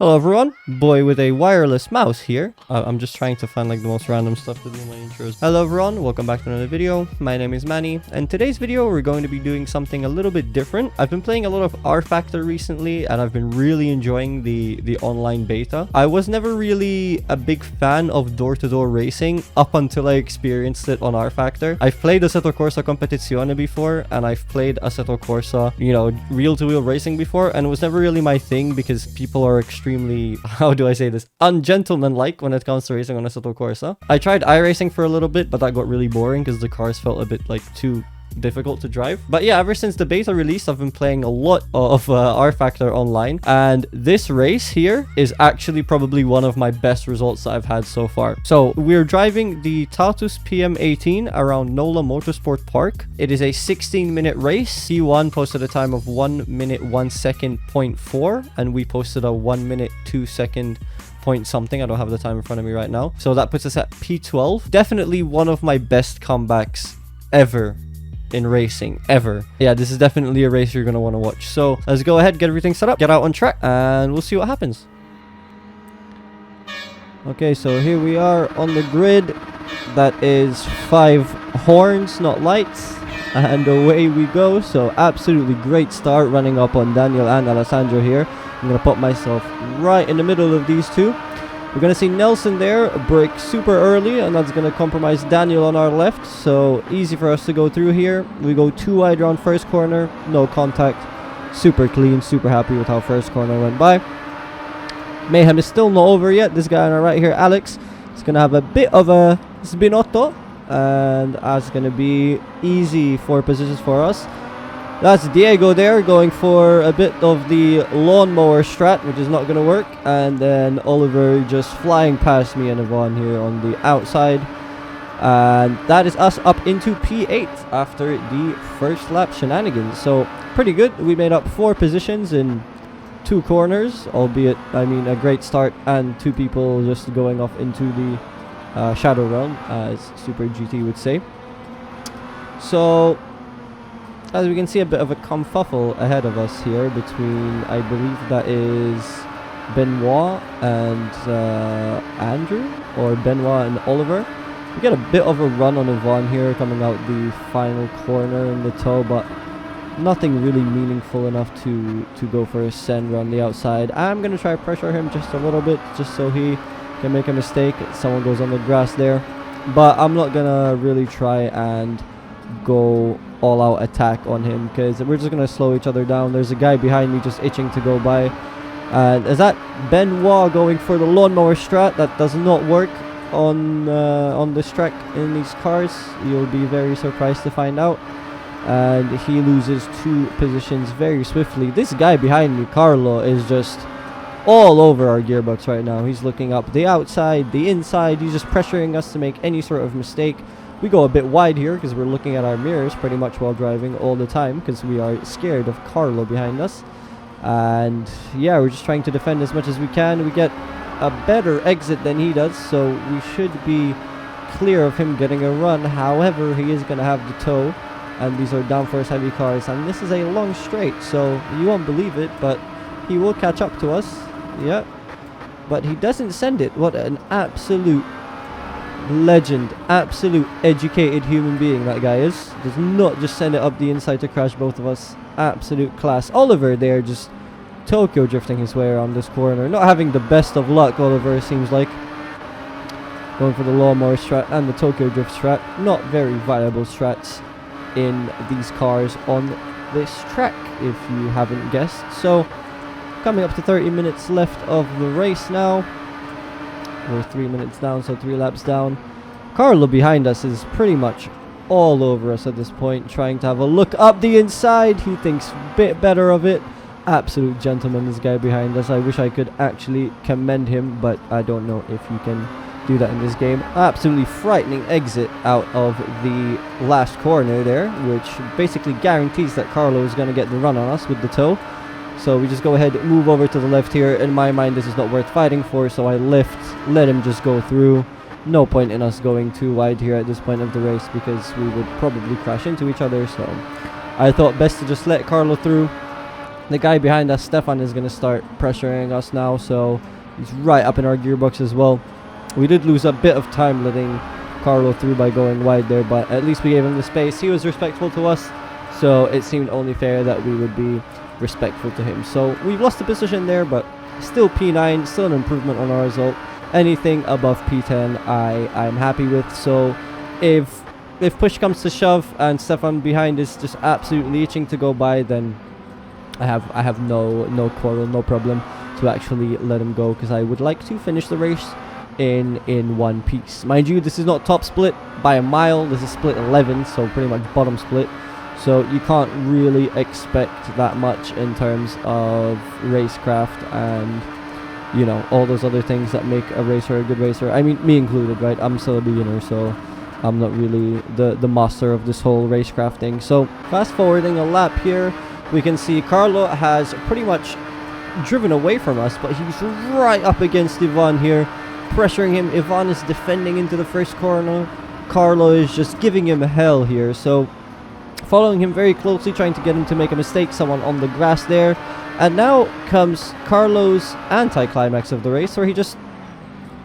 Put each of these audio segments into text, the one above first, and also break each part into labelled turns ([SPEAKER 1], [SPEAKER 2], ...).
[SPEAKER 1] Hello everyone, boy with a wireless mouse here. I'm just trying to find like the most random stuff to do in my intros. Hello everyone, welcome back to another video. My name is Manny, and today's video we're going to be doing something a little bit different. I've been playing a lot of rFactor recently, and I've been really enjoying the online beta. I was never really a big fan of door-to-door racing up until I experienced it on rFactor. I've played Assetto Corsa Competizione before, and I've played Assetto Corsa, reel-to-wheel racing before, and it was never really my thing because people are extremely, how do I say this, ungentlemanlike when it comes to racing on Assetto Corsa. I tried iRacing for a little bit, but that got really boring because the cars felt a bit like too difficult to drive. But yeah, ever since the beta release, I've been playing a lot of rFactor online, and this race here is actually probably one of my best results that I've had so far. So we're driving the Tatus PM18 around Nola Motorsport Park. It is a 16-minute race. P1 posted a time of 1 minute 1 second 0.4, and we posted a 1 minute 2 second point something. I don't have the time in front of me right now. So that puts us at P12. Definitely one of my best comebacks ever in racing ever. Yeah, this is definitely a race you're gonna want to watch. So let's go ahead, get everything set up, get out on track, and we'll see what happens. Okay, so here we are on the grid. That is 5 horns, not lights, and away we go. So absolutely great start, running up on Daniel and Alessandro here. I'm gonna put myself right in the middle of these two. We're going to see Nelson there brake super early, and that's going to compromise Daniel on our left. So easy for us to go through here. We go too wide around first corner. No contact. Super clean. Super happy with how first corner went by. Mayhem is still not over yet. This guy on our right here, Alex, is going to have a bit of a sbinotto. And that's going to be easy 4 positions for us. That's Diego there going for a bit of the lawnmower strat, which is not going to work. And then Oliver just flying past me and Yvonne here on the outside. And that is us up into P8 after the first lap shenanigans. So pretty good. We made up 4 positions in 2 corners, albeit, I mean, a great start. And 2 people just going off into the Shadow Realm, as Super GT would say. So as we can see, a bit of a kerfuffle ahead of us here between, I believe that is Benoit and Andrew, or Benoit and Oliver. We get a bit of a run on Yvonne here coming out the final corner in the toe, but nothing really meaningful enough to go for a send on the outside. I'm going to try to pressure him just a little bit, just so he can make a mistake. Someone goes on the grass there, but I'm not going to really try and go all-out attack on him because we're just going to slow each other down. There's a guy behind me just itching to go by. Is that Benoit going for the lawnmower strat? That does not work on this track in these cars. You'll be very surprised to find out. And he loses 2 positions very swiftly. This guy behind me, Carlo, is just all over our gearbox right now. He's looking up the outside, the inside. He's just pressuring us to make any sort of mistake. We go a bit wide here because we're looking at our mirrors pretty much while driving all the time because we are scared of Carlo behind us. And yeah, we're just trying to defend as much as we can. We get a better exit than he does, so we should be clear of him getting a run. However, he is going to have the tow, and these are downforce heavy cars, and this is a long straight, so you won't believe it, but he will catch up to us. Yeah, but he doesn't send it. What an absolute legend, absolute educated human being that guy is. Does not just send it up the inside to crash both of us. Absolute class. Oliver there just Tokyo drifting his way around this corner, not having the best of luck. Oliver seems like going for the lawnmower strat and the Tokyo drift strat. Not very viable strats in these cars on this track, if you haven't guessed. So coming up to 30 minutes left of the race now. We're 3 minutes down, so 3 laps down. Carlo behind us is pretty much all over us at this point, trying to have a look up the inside. He thinks a bit better of it. Absolute gentleman, this guy behind us. I wish I could actually commend him, but I don't know if you can do that in this game. Absolutely frightening exit out of the last corner there, which basically guarantees that Carlo is going to get the run on us with the tow. So we just go ahead, move over to the left here. In my mind, this is not worth fighting for, so I let him just go through. No point in us going too wide here at this point of the race because we would probably crash into each other. So I thought best to just let Carlo through. The guy behind us, Stefan, is going to start pressuring us now, so he's right up in our gearbox as well. We did lose a bit of time letting Carlo through by going wide there, but at least we gave him the space. He was respectful to us, so it seemed only fair that we would be respectful to him. So we've lost the position there, but still P9, still an improvement on our result. Anything above P10 I'm happy with. So if push comes to shove and Stefan behind is just absolutely itching to go by, then I have no quarrel, no problem to actually let him go, because I would like to finish the race in one piece. Mind you, this is not top split by a mile, this is split 11, so pretty much bottom split, so you can't really expect that much in terms of racecraft and, you know, all those other things that make a racer a good racer. I mean, me included, right? I'm still a beginner, so I'm not really the master of this whole racecraft thing. So fast forwarding a lap here, we can see Carlo has pretty much driven away from us, but he's right up against Ivan here, pressuring him. Ivan is defending into the first corner. Carlo is just giving him hell here, so following him very closely, trying to get him to make a mistake. Someone on the grass there. And now comes Carlo's anticlimax of the race, where he just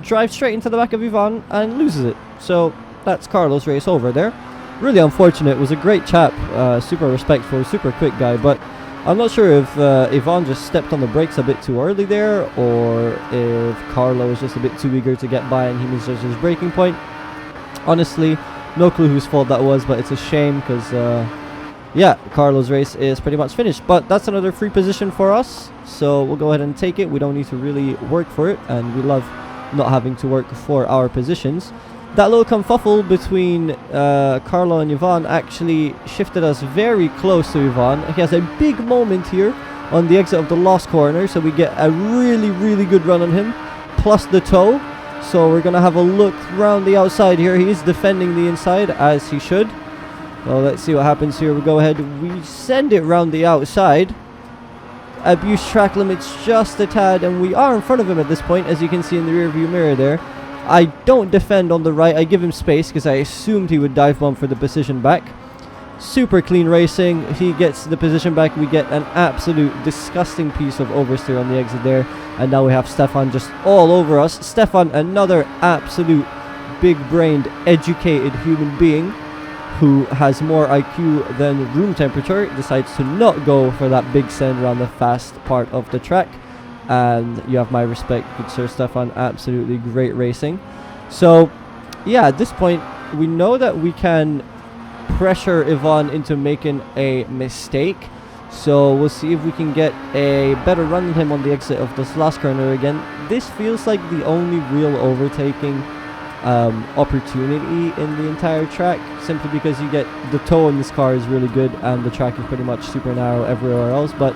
[SPEAKER 1] drives straight into the back of Ivan and loses it. So that's Carlo's race over there. Really unfortunate. Was a great chap, super respectful, super quick guy, but I'm not sure if Ivan just stepped on the brakes a bit too early there, or if Carlo was just a bit too eager to get by and he misjudged his braking point. Honestly, no clue whose fault that was, but it's a shame because, yeah, Carlo's race is pretty much finished. But that's another free position for us, so we'll go ahead and take it. We don't need to really work for it, and we love not having to work for our positions. That little kerfuffle between Carlo and Ivan actually shifted us very close to Ivan. He has a big moment here on the exit of the last corner, so we get a really good run on him, plus the toe. So we're going to have a look around the outside here. He is defending the inside, as he should. Well, let's see what happens here. We go ahead, we send it around the outside. Abuse track limits just a tad, and we are in front of him at this point, as you can see in the rear view mirror there. I don't defend on the right. I give him space because I assumed he would dive bomb for the position back. Super clean racing. He gets the position back. We get an absolute disgusting piece of oversteer on the exit there. And now we have Stefan just all over us. Stefan, another absolute big-brained, educated human being who has more IQ than room temperature, decides to not go for that big send around the fast part of the track. And you have my respect, good sir Stefan. Absolutely great racing. So yeah, at this point we know that we can pressure Ivan into making a mistake, so we'll see if we can get a better run on him on the exit of this last corner again. This feels like the only real overtaking opportunity in the entire track, simply because you get the toe in this car is really good and the track is pretty much super narrow everywhere else. But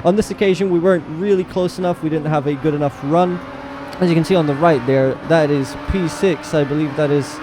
[SPEAKER 1] on this occasion we weren't really close enough. We didn't have a good enough run. As you can see on the right there, that is P6. I believe that is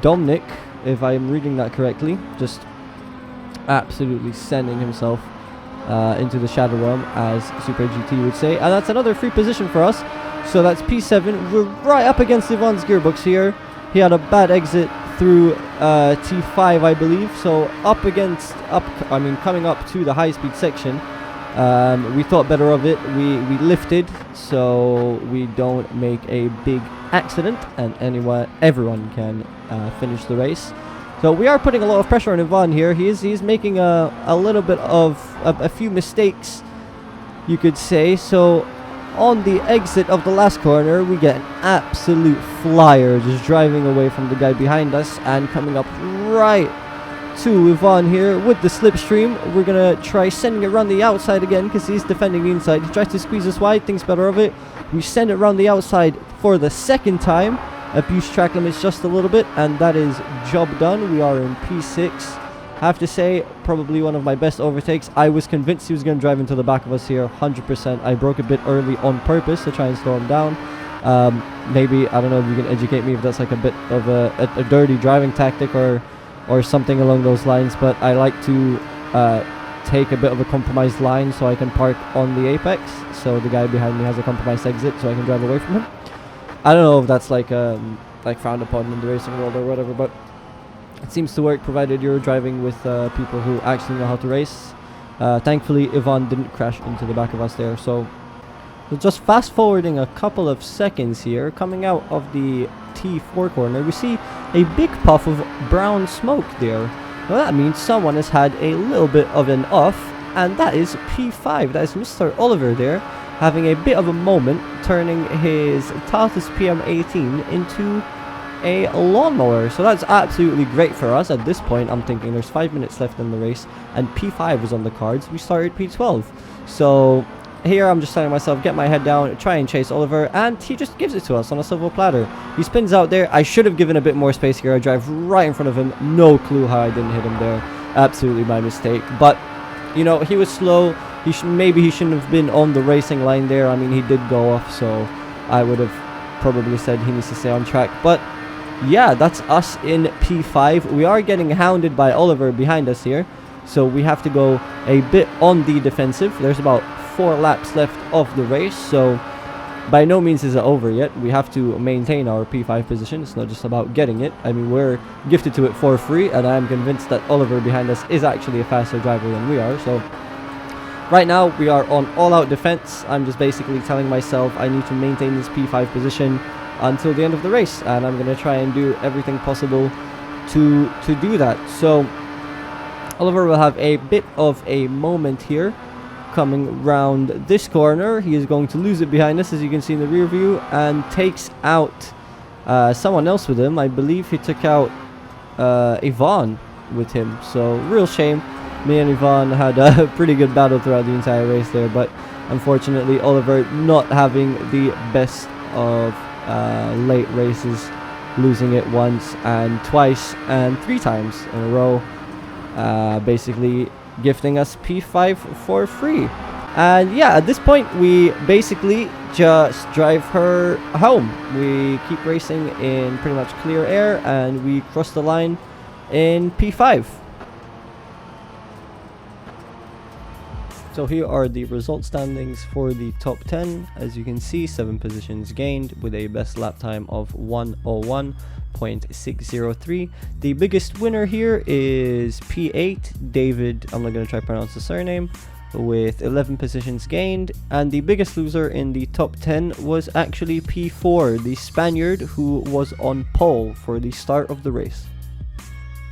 [SPEAKER 1] Dominic, if I'm reading that correctly. Just absolutely sending himself into the shadow realm, as Super GT would say. And that's another free position for us. So that's P7. We're right up against Ivan's gearbox here. He had a bad exit through T5, I believe. So coming up to the high-speed section. We thought better of it. We lifted so we don't make a big accident and everyone can finish the race. So we are putting a lot of pressure on Ivan here. He's making a little bit of a few mistakes, you could say. So on the exit of the last corner, we get an absolute flyer, just driving away from the guy behind us and coming up right to Ivan here with the slipstream. We're gonna try sending it around the outside again because he's defending the inside. He tries to squeeze us wide, thinks better of it. We send it around the outside for the second time. Abuse track limits just a little bit, and that is job done. We are in P6. I have to say, probably one of my best overtakes. I was convinced he was going to drive into the back of us here, 100%. I broke a bit early on purpose to try and slow him down. Maybe, I don't know if you can educate me if that's like a bit of a dirty driving tactic or something along those lines, but I like to take a bit of a compromised line so I can park on the apex, so the guy behind me has a compromised exit so I can drive away from him. I don't know if that's like frowned upon in the racing world or whatever, but it seems to work provided you're driving with people who actually know how to race. Thankfully, Ivan didn't crash into the back of us there. So just fast forwarding a couple of seconds here, coming out of the T4 corner, we see a big puff of brown smoke there. Well, that means someone has had a little bit of an off, and that is P5. That is Mr. Oliver there, having a bit of a moment, turning his Tatus PM18 into a lawnmower. So that's absolutely great for us. At this point, I'm thinking there's 5 minutes left in the race, and P5 was on the cards. We started P12. So here I'm just telling myself, get my head down, try and chase Oliver, and he just gives it to us on a silver platter. He spins out there. I should have given a bit more space here. I drive right in front of him. No clue how I didn't hit him there. Absolutely my mistake. But, you know, he was slow. Maybe he shouldn't have been on the racing line there. I mean, he did go off, so I would have probably said he needs to stay on track. But yeah, that's us in P5. We are getting hounded by Oliver behind us here, so we have to go a bit on the defensive. There's about 4 laps left of the race, so by no means is it over yet. We have to maintain our P5 position. It's not just about getting it. I mean, we're gifted to it for free, and I am convinced that Oliver behind us is actually a faster driver than we are. So right now we are on all-out defense. I'm just basically telling myself I need to maintain this P5 position until the end of the race, and I'm going to try and do everything possible to do that. So Oliver will have a bit of a moment here coming round this corner. He is going to lose it behind us, as you can see in the rear view, and takes out someone else with him. I believe he took out Ivan with him, so real shame. Me and Ivan had a pretty good battle throughout the entire race there, but unfortunately Oliver not having the best of late races, losing it once and twice and 3 times in a row, basically gifting us P5 for free. And yeah, at this point we basically just drive her home. We keep racing in pretty much clear air, and we cross the line in P5. So here are the result standings for the top 10. As you can see, 7 positions gained with a best lap time of 1:01.603. The biggest winner here is P8, David, I'm not going to try to pronounce the surname, with 11 positions gained. And the biggest loser in the top 10 was actually P4, the Spaniard who was on pole for the start of the race.